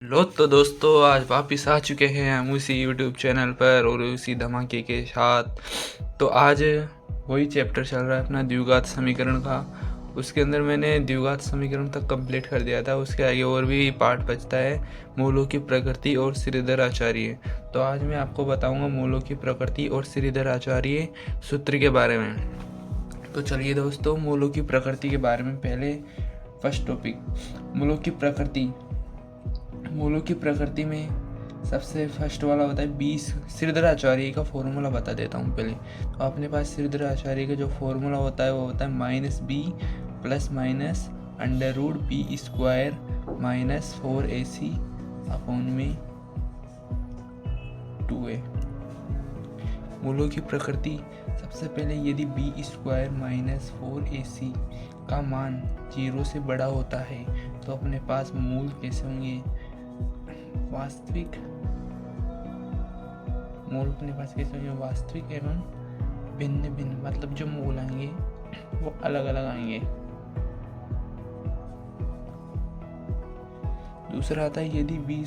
लो तो दोस्तों, आज वापस आ चुके हैं हम उसी यूट्यूब चैनल पर और उसी धमाके के साथ। तो आज वही चैप्टर चल रहा है अपना द्विघात समीकरण का। उसके अंदर मैंने द्विघात समीकरण तक कंप्लीट कर दिया था। उसके आगे और भी पार्ट बचता है, मूलों की प्रकृति और श्रीधर आचार्य। तो आज मैं आपको बताऊंगा मूलों की प्रकृति और श्रीधर आचार्य सूत्र के बारे में। तो चलिए दोस्तों, मूलों की प्रकृति के बारे में पहले फर्स्ट टॉपिक, मूलों की प्रकृति। मूलों की प्रकृति में सबसे फर्स्ट वाला होता है 20 श्रीधर आचार्य का फॉर्मूला बता देता हूँ पहले। तो अपने पास श्रीधर आचार्य का जो फॉर्मूला होता है वो होता है -b plus minus √b² -4ac upon में 2a। मूलों की प्रकृति सबसे पहले यदि b² -4ac का मान 0 से बड़ा होता है तो अपने पास मूल कैसे होंगे, वास्तविक मूल अपने पास कैसे होंगे, वास्तविक एवं भिन्न भिन्न, मतलब जो मूल आएंगे वो अलग अलग आएंगे। दूसरा आता है यदि b²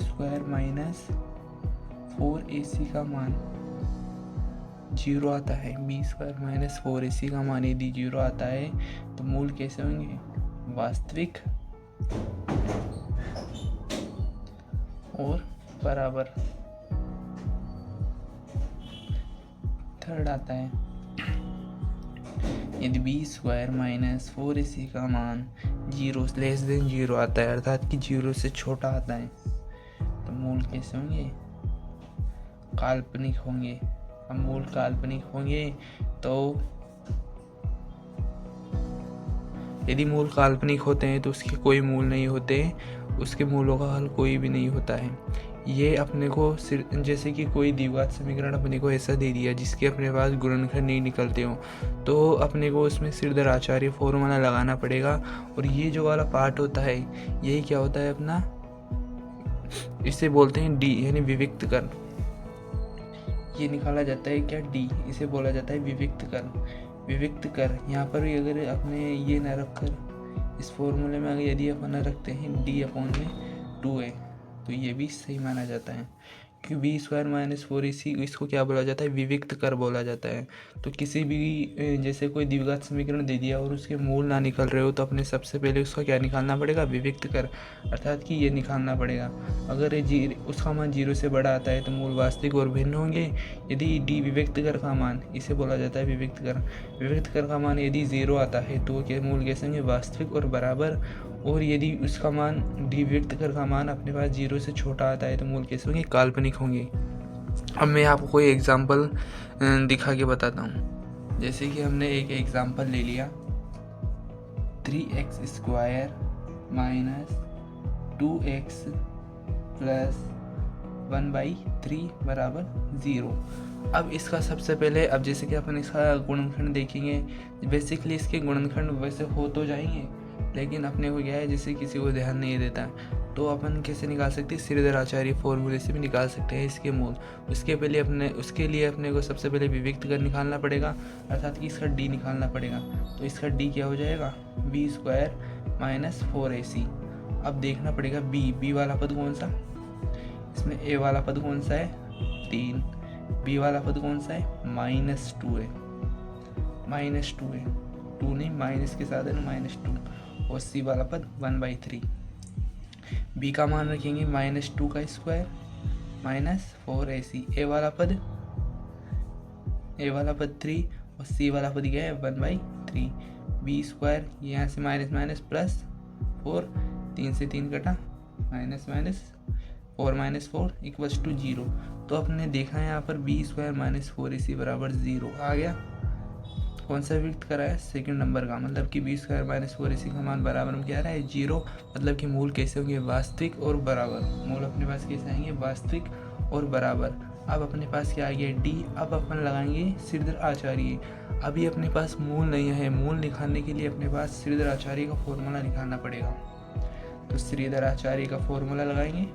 -4ac का मान 0 आता है, b² -4ac का मान यदि 0 आता है तो मूल कैसे होंगे, वास्तविक और बराबर। थर्ड आता है यदि b² -4ac का मान 0 आता है, अर्थात कि 0 से छोटा आता है, तो मूल कैसे होंगे, काल्पनिक होंगे। अब मूल काल्पनिक होंगे तो यदि मूल काल्पनिक होते हैं तो उसके कोई मूल नहीं होते, उसके मूलों का हल कोई भी नहीं होता है। ये अपने को जैसे कि कोई द्विघात समीकरण अपने को ऐसा दे दिया जिसके अपने पास गुणनखंड नहीं निकलते हो, तो अपने को उसमें श्रीधर आचार्य फॉर्मूला लगाना पड़ेगा। और ये जो वाला पार्ट होता है यही क्या होता है अपना, इसे बोलते हैं डी यानी विविक्त कर। ये निकाला जाता है क्या, डी, इसे बोला जाता है विविक्त कर। विविक्त कर यहाँ पर भी अगर अपने ये न रखकर इस फॉर्मूले में अगर यदि अपन न रखते हैं d अपॉन में 2a तो ये भी सही माना जाता है, क्योंकि b² -4ac इसको क्या बोला जाता है, विविक्त कर बोला जाता है। तो किसी भी जैसे कोई द्विघात समीकरण दे दिया और उसके मूल ना निकल रहे हो तो अपने सबसे पहले उसका क्या निकालना पड़ेगा, विविक्त कर, अर्थात कि ये निकालना पड़ेगा। अगर उसका मान 0 से बड़ा आता है तो मूल वास्तविक और भिन्न होंगे। यदि d विविक्त कर का मान, इसे बोला जाता है विविक्त कर। विविक्त कर का मान यदि 0 आता है तो वो मूल कैसे होंगे, वास्तविक और बराबर। और यदि उसका मान d विविक्त कर का मान अपने पास 0 से छोटा आता है तो मूल कैसे होंगे, काल्पनिक होंगे। अब मैं आपको कोई एग्जांपल दिखा के बताता हूँ। जैसे कि हमने एक एग्जांपल ले लिया 3x² -2x + 1/3 = 0। अब इसका सबसे पहले, अब जैसे कि अपन इसका गुणनखंड देखेंगे, बेसिकली इसके गुणनखंड वैसे हो तो जाएंगे लेकिन अपने को क्या है, जैसे किसी को ध्यान नहीं देता तो अपन कैसे निकाल सकते हैं, श्रीधर आचार्य फॉर्मूले से भी निकाल सकते हैं इसके मूल। उसके लिए अपने को सबसे पहले विविक्त कर निकालना पड़ेगा, अर्थात कि इसका d निकालना पड़ेगा। तो इसका d क्या हो जाएगा, b² -4ac। अब देखना पड़ेगा b वाला पद कौन सा, इसमें a वाला पद कौन सा है, 3, b वाला पद कौन सा है, -2 है, -2 है, 2 नहीं माइनस के साथ है ना, -2, और c वाला पद 1/3। b का मान रखेंगे -2 का स्क्वायर -4ac। a वाला पद 3 और c वाला पद क्या है, 1/3। b² यहाँ से माइनस माइनस प्लस 4, 3 से 3 कटा, माइनस माइनस 4 - 4 = 0। तो आपने देखा है यहाँ पर b² -4ac बराबर 0 आ गया। कौन सा व्यक्त करा है, सेकंड नंबर का, मतलब कि b² -4ac का मान बराबर में क्या आ रहा है, 0। मतलब कि मूल कैसे होंगे, वास्तविक और बराबर। मूल अपने पास कैसे आएंगे, वास्तविक और बराबर। अब अपने पास क्या आ गया, d। अब अपन लगाएंगे श्रीधर आचार्य। अभी अपने पास मूल नहीं है, मूल निकालने के लिए अपने पास श्रीधर आचार्य का फॉर्मूला निकालना पड़ेगा। तो श्रीधर आचार्य का फॉर्मूला लगाएंगे,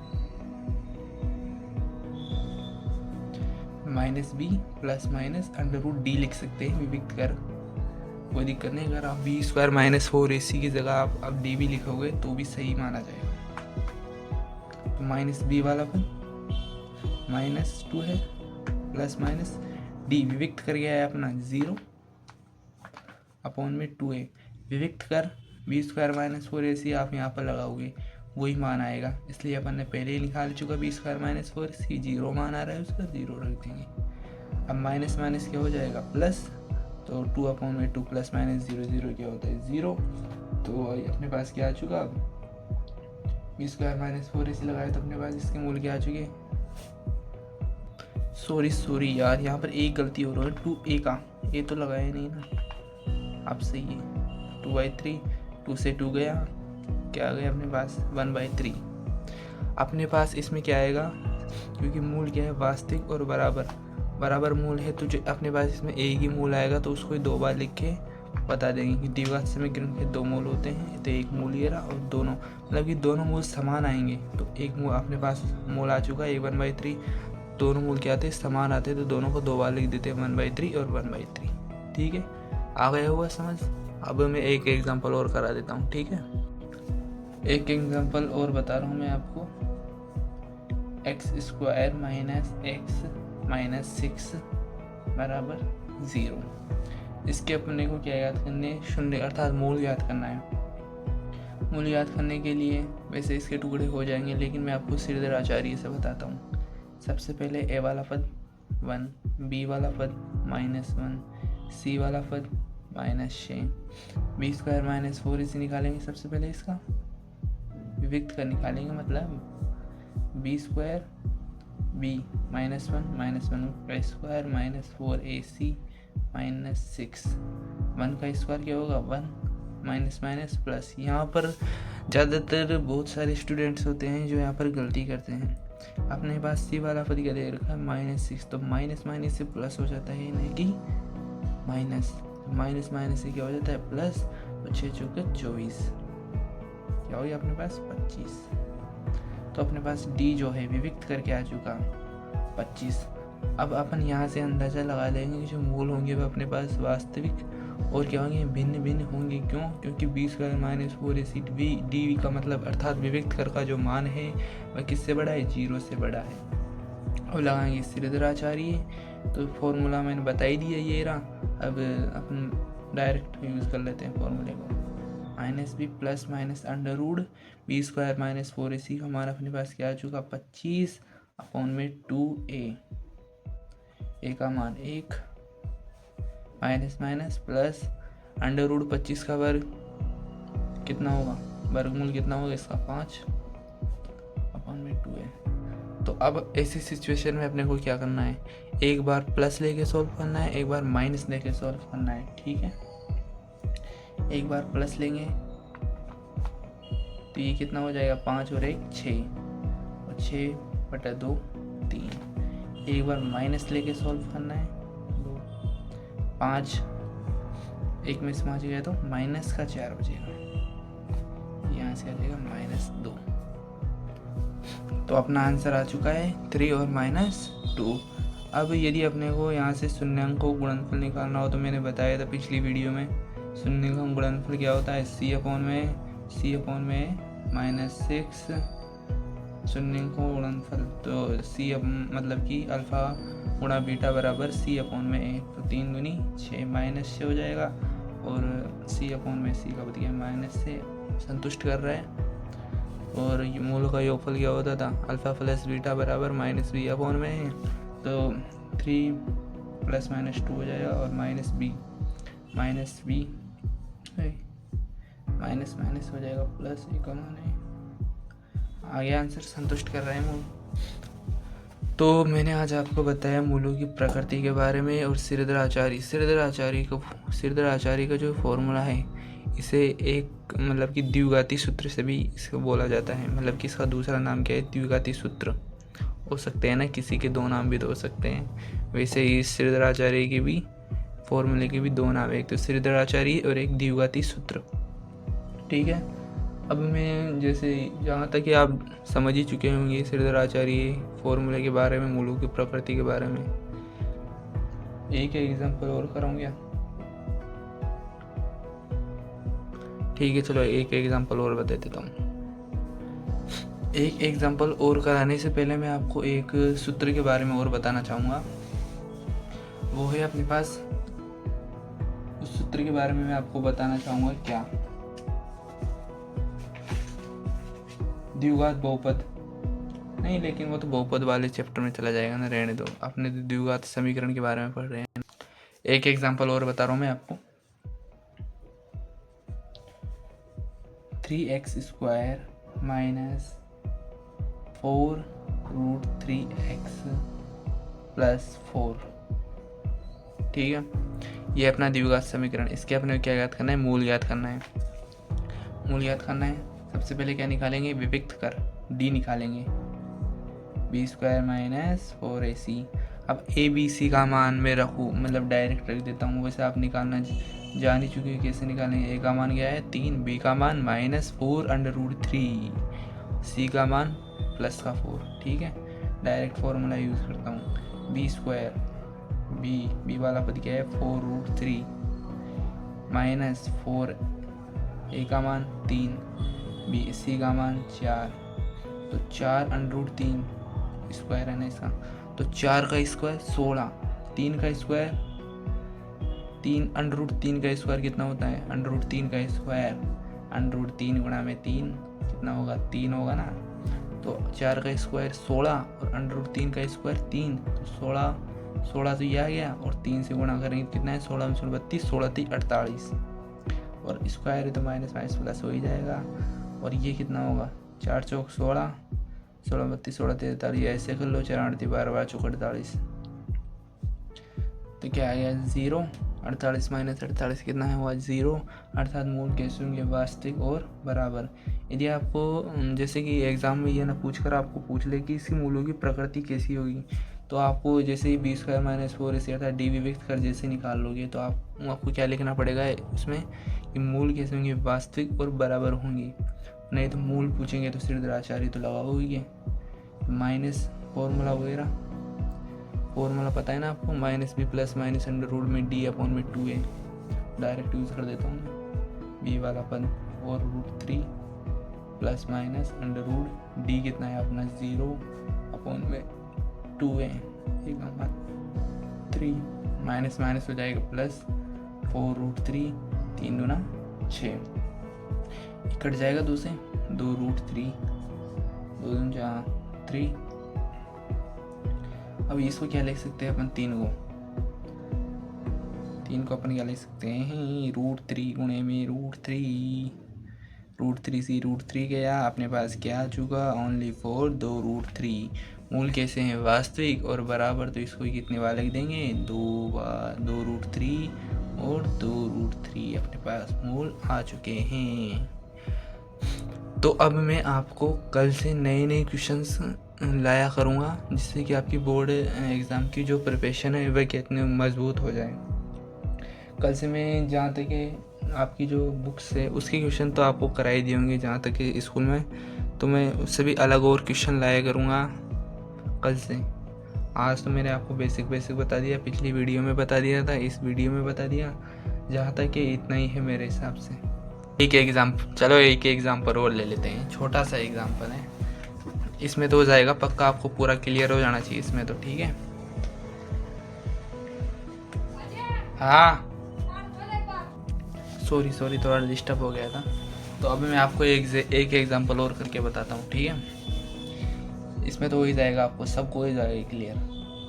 -b प्लस माइनस √d लिख सकते हैं विविक्त कर, कोई दिक्कत नहीं। अगर आप b² -4ac की जगह आप अब d भी लिखोगे तो भी सही माना जाएगा। माइनस बी वाला पद माइनस 2 है प्लस माइनस डी विविक्त कर गया है अपना 0 अपॉन में 2a विविक्त कर बी स्क्वायर माइनस 4ac आप यहाँ पर लगाओगे वही मान आएगा, इसलिए अपन ने पहले ही निकाल चुका बी स्क्वायर माइनस 4ac 0 मान आ रहा है उसका 0 रख देंगे। अब माइनस माइनस क्या हो जाएगा प्लस, तो 2 अपॉन में 2 प्लस माइनस 0 0 क्या होता है 0। तो अपने पास क्या आ चुका, अब बी स्क्वायर माइनस 4ac लगाए तो अपने पास इसके मूल क्या आ चुके। सॉरी यार, यहाँ पर एक गलती हो रहा है 2a का, ये तो लगाया नहीं ना। अब सही है 2/3, 2 से 2 गया, क्या आ गया अपने पास 1/3। अपने पास इसमें क्या आएगा, क्योंकि मूल क्या है वास्तविक और बराबर मूल है, तो जो अपने पास इसमें एक ही मूल आएगा तो उसको 2 बार लिख के बता देंगे कि द्विघात समीकरण के 2 मूल होते हैं, तो एक मूल ये रहा और दोनों मतलब कि दोनों मूल समान आएंगे। तो एक मूल अपने पास मूल आ चुका है 1/3, दोनों मूल क्या आते हैं समान आते हैं, तो दोनों को 2 बार लिख देते हैं 1/3 और 1/3। ठीक है, आ गया हुआ समझ। अब मैं एक एग्जांपल और करा देता हूँ। ठीक है, एक एग्जांपल और बता रहा हूँ मैं आपको। x² माइनस x माइनस 6 बराबर 0। इसके अपने को क्या याद करने, शून्य अर्थात मूल याद करना है। मूल याद करने के लिए वैसे इसके टुकड़े हो जाएंगे, लेकिन मैं आपको श्रीधर आचार्य से बताता हूँ। सबसे पहले a वाला पद 1, b वाला पद -1, c वाला पद -6, बी स्क्वायर माइनस 4ac निकालेंगे। सबसे पहले इसका विविक्त कर निकालेंगे, मतलब बी स्क्वायर b -1 का स्क्वायर माइनस 4ac माइनस 6, 1 का स्क्वायर क्या होगा 1 माइनस माइनस प्लस। यहाँ पर ज़्यादातर बहुत सारे स्टूडेंट्स होते हैं जो यहाँ पर गलती करते हैं। अपने पास c वाला पद क्या दे रखा है -6, तो माइनस माइनस से प्लस हो जाता है, नहीं कि माइनस। माइनस माइनस से क्या हो जाता है प्लस, तो 6 चौके 24, क्या हो गया अपने पास 25। तो अपने पास d जो है विविक्त करके आ चुका 25। अब अपन यहाँ से अंदाज़ा लगा लेंगे कि जो मूल होंगे वो अपने पास वास्तविक और क्या होंगे भिन्न भिन्न होंगे। क्यों, क्योंकि B square minus 4ac D का मतलब अर्थात विविक्त कर का जो मान है वह किससे बड़ा है 0 से बड़ा है। अब लगाएंगे श्रीधर आचार्य, तो फॉर्मूला मैंने बता ही दिया ये रहा। अब अपन डायरेक्ट यूज़ कर लेते हैं फॉर्मूले को, -b plus minus under root b square minus 4ac हमारा अपने पास क्या आ चुका 25 अपॉन में 2a, a का मान 1 minus minus plus under root 25 का वर्ग कितना होगा, वर्गमूल कितना होगा इसका 5 अपॉन में 2a। तो अब ऐसी सिचुएशन में अपने को क्या करना है, एक बार प्लस लेके सॉल्व करना है, एक बार माइनस लेके सॉल्व करना है। ठीक है, एक बार प्लस लेंगे तो ये कितना हो जाएगा 5 और 1 6, और 6/2 3। एक बार माइनस लेके सॉल्व करना है, 5 1 में से 5 गया तो माइनस का 4 बचेगा, यहाँ से आ जाएगा -2। तो अपना आंसर आ चुका है 3 और -2। अब यदि अपने को यहाँ से शून्यांक को गुणनफल निकालना हो तो मैंने बताया था पिछली वीडियो में, शून्य का गुणनफल क्या होता है c अपॉन में -6 शून्य को गुणनफल, तो c मतलब कि अल्फा गुणा बीटा बराबर c अपॉन में 1, तो 3 दूनी 6 माइनस से हो जाएगा, और c अपॉन में c का बतिया माइनस से संतुष्ट कर रहा है। और मूल का योगफल क्या होता था अल्फा प्लस बीटा बराबर -b अपॉन में है, तो 3 + -2 हो जाएगा, और -b माइनस हो जाएगा प्लस, एक मान है आगे आंसर संतुष्ट कर रहे हैं मूल। तो मैंने आज आपको बताया मूलों की प्रकृति के बारे में और श्रीधर आचार्य का जो फॉर्मूला है इसे एक मतलब कि द्विघाती सूत्र से भी इसको बोला जाता है, मतलब कि इसका दूसरा नाम क्या है द्विघाती सूत्र हो सकते हैं ना, किसी के 2 नाम भी तो हो सकते हैं। वैसे ही श्रीधर आचार्य के भी फॉर्मूले के भी 2 नाम है, एक तो श्रीधर आचार्य और एक द्विघाती सूत्र। ठीक है, अब मैं जैसे जहाँ तक कि आप समझ ही चुके होंगे श्रीधर आचार्य फॉर्मूले के बारे में, मूलों की प्रकृति के बारे में, एक एग्जाम्पल और कराऊंगा। ठीक है, चलो एक एग्जाम्पल और बता देता हूँ। एक एग्जांपल और कराने से पहले मैं आपको एक सूत्र के बारे में और बताना चाहूँगा। वो है अपने पास, उस सूत्र के बारे में मैं आपको बताना चाहूँगा क्या, द्विघात बहुपद नहीं, लेकिन वो तो बहुपद वाले चैप्टर में चला जाएगा ना, रहने दो, अपने तो द्विघात समीकरण के बारे में पढ़ रहे हैं। एक एग्जांपल और बता रहा हूँ मैं आपको, 3x² माइनस 4√3x प्लस 4, ठीक है। ये अपना द्विघात समीकरण, इसके अपने क्या ज्ञात करना है, मूल ज्ञात करना है। मूल ज्ञात करना है, सबसे पहले क्या निकालेंगे, विविक्त कर d निकालेंगे, b² माइनस 4ac। अब a b c का मान मैं रखूँ, मतलब डायरेक्ट रख देता हूँ, वैसे आप निकालना जान ही चुके हैं कैसे निकालेंगे। a का मान क्या है 3, b का मान -4√3, c का मान प्लस का 4, ठीक है। डायरेक्ट फॉर्मूला यूज़ करता हूँ, b² b वाला पद क्या है 4√3 माइनस 4, a का मान 3, b c का मान 4, तो 4√3 स्क्वायर है ना इसका, तो 4 का स्क्वायर 16, 3 का स्क्वायर 3 का स्क्वायर कितना होता है, √3 का स्क्वायर √3 गुणा में 3 कितना होगा, 3 होगा ना। तो 4 का स्क्वायर 16 और √3 का स्क्वायर 3, तो 16 तो ये आ गया, और 3 से गुणा करेंगे कितना है, 16 में 32, 16 3 48, और स्क्वायर है तो माइनस प्लस हो ही जाएगा। और ये कितना होगा, 4 चौक 16, 16 32 16 43, ऐसे कर लो, 4 8 12 12 चौक 48, तो क्या आ गया 0, 48 माइनस 48 कितना है हुआ 0, अर्थात मूल कैसे होंगे, वास्तविक और बराबर। यदि आपको जैसे कि एग्जाम में ये ना पूछकर आपको पूछ ले कि इसकी मूलों की प्रकृति कैसी होगी, तो आपको जैसे ही b² माइनस 4ac अर्थात d विविक्त कर जैसे निकाल लोगे, तो आपको क्या लिखना पड़ेगा उसमें कि मूल कैसे होंगे, वास्तविक और बराबर होंगी। नहीं तो मूल पूछेंगे तो सिरदराचार्य तो लगाओगे, माइनस फॉर्मूला वगैरह, फॉर्मूला पता है ना आपको, -b plus minus d/2a, direct use कर देता हूँ मैं। b वाला पद 4√3 प्लस माइनस √d कितना है अपना 0/2a, 3 माइनस माइनस हो जाएगा प्लस 4√3, 3 दूना 6, कट जाएगा 2 से, 2√3, 2 दूना 3। अब इसको क्या लिख सकते हैं अपन, 3 को अपन क्या लिख सकते हैं, √3 गुणे में √3 से √3 गया, अपने पास क्या आ चुका, ओनली 4 2√3। मूल कैसे हैं, वास्तविक और बराबर, तो इसको कितने बार लिख देंगे, 2 बार, 2√3 और 2√3 अपने पास मूल आ चुके हैं। तो अब मैं आपको कल से नए क्वेश्चंस लाया करूँगा, जिससे कि आपकी बोर्ड एग्ज़ाम की जो प्रिपरेशन है वह कितने मजबूत हो जाए। कल से मैं जहाँ तक कि आपकी जो बुक्स है उसके क्वेश्चन तो आपको कराई दिए होंगे जहाँ तक कि स्कूल में, तो मैं उससे भी अलग और क्वेश्चन लाया करूँगा कल से। आज तो मैंने आपको बेसिक बता दिया, पिछली वीडियो में बता दिया था, इस वीडियो में बता दिया, जहाँ तक कि इतना ही है मेरे हिसाब से। एक एग्जाम्पल और ले लेते हैं, छोटा सा एग्जाम्पल है, इसमें तो हो जाएगा पक्का, आपको पूरा क्लियर हो जाना चाहिए इसमें तो, ठीक है। हाँ सॉरी थोड़ा डिस्टर्ब हो गया था। तो अभी मैं आपको एक एग्जाम्पल और करके बताता हूँ, ठीक है। इसमें तो हो ही जाएगा, आपको सबको हो ही जाएगा क्लियर,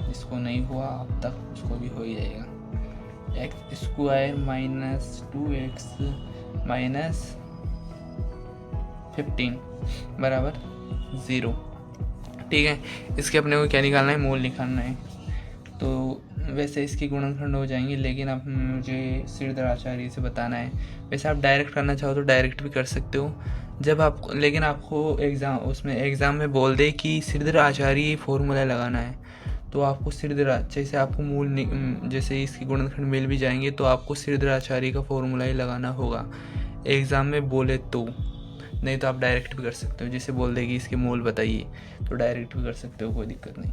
जिसको नहीं हुआ अब तक उसको भी हो ही जाएगा। x² माइनस 2x माइनस 15 बराबर 0, ठीक है। इसके अपने को क्या निकालना है, मूल निकालना है। तो वैसे इसके गुणनखंड हो जाएंगे, लेकिन अब मुझे सिरदराचार्य से बताना है। वैसे आप डायरेक्ट करना चाहो तो डायरेक्ट भी कर सकते हो, जब आप, लेकिन आपको एग्ज़ाम में बोल दे कि सिरदराचार्य फॉर्मूला लगाना है, तो आपको जैसे आपको मूल जैसे इसके गुणनखंड मिल भी जाएंगे, तो आपको सिरदराचार्य का फॉर्मूला ही लगाना होगा एग्ज़ाम में बोले तो। नहीं तो आप डायरेक्ट भी कर सकते हो, जैसे बोल देगी इसके मूल बताइए, तो डायरेक्ट भी कर सकते हो, कोई दिक्कत नहीं।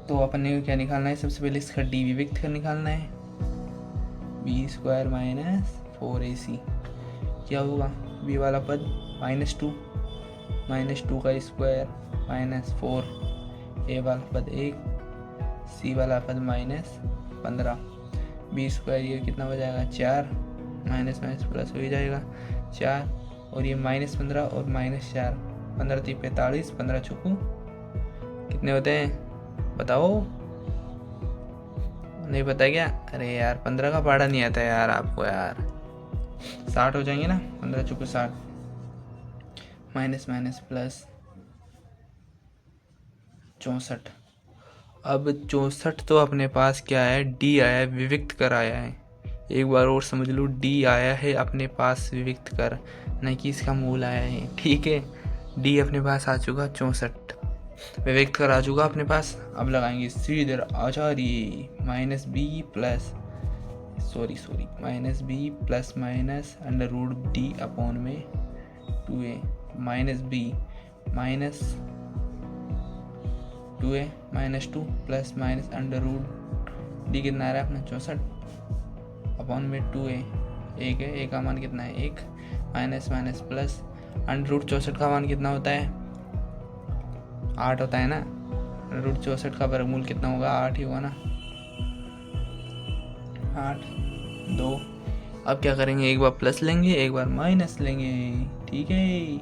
तो अपन ने क्या निकालना है, सबसे पहले इसका d विविक्त कर निकालना है, b² माइनस 4ac, क्या होगा, b वाला पद -2 -2 का स्क्वायर -4, ए वाला पद 1, सी वाला पद -15, बी स्क्वायर ये कितना हो जाएगा 4, माइनस माइनस प्लस हो ही जाएगा 4, और ये -15 और -4, 15 3 45, 15 चौकू कितने होते हैं बताओ, नहीं पता क्या? अरे यार 15 का पढ़ा नहीं आता यार आपको यार, 60 हो जाएंगे ना, 15 चौकू 60, माइनस माइनस प्लस 64। अब 64 तो अपने पास क्या है, डी आया है, विविक्त कर आया है। एक बार और समझ लो, डी आया है अपने पास विविक्त कर, नहीं कि इसका मूल आया है, ठीक है। डी अपने पास आ चुका 64, विविक्त कर आ चुका अपने पास। अब लगाएंगे सीधे Acharya minus b plus minus under root d upon में 2a minus b minus 2a -2 plus minus under root d कितना आ रहा है अपना 64 अपॉन में 2a, एक है, a का मान कितना है 1, minus minus plus under root 64 का मान कितना होता है 8 होता है ना, अंडर रूट 64 का वर्गमूल कितना होगा 8 ही होगा ना, 8 2। अब क्या करेंगे, एक बार प्लस लेंगे एक बार माइनस लेंगे, ठीक है।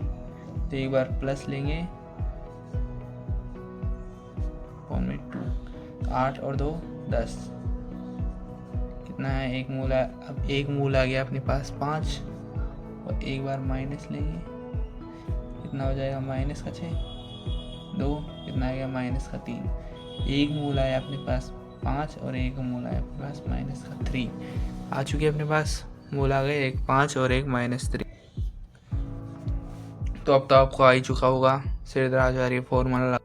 तो एक बार प्लस लेंगे में 2, 8 और 2 10, कितना है एक मूल है, अब एक मूल आ गया अपने पास 5, और एक बार माइनस लेंगे कितना हो जाएगा माइनस का 6, 2 कितना आ गया माइनस का 3, एक मूल आया अपने पास 5 और एक मूल आया अपने पास माइनस का 3, आ चुके अपने पास मूल आ गए, एक 5 और एक -3। तो अब तो आपको आ ही चुका होगा श्रीधर आचार्य फॉर्मूला।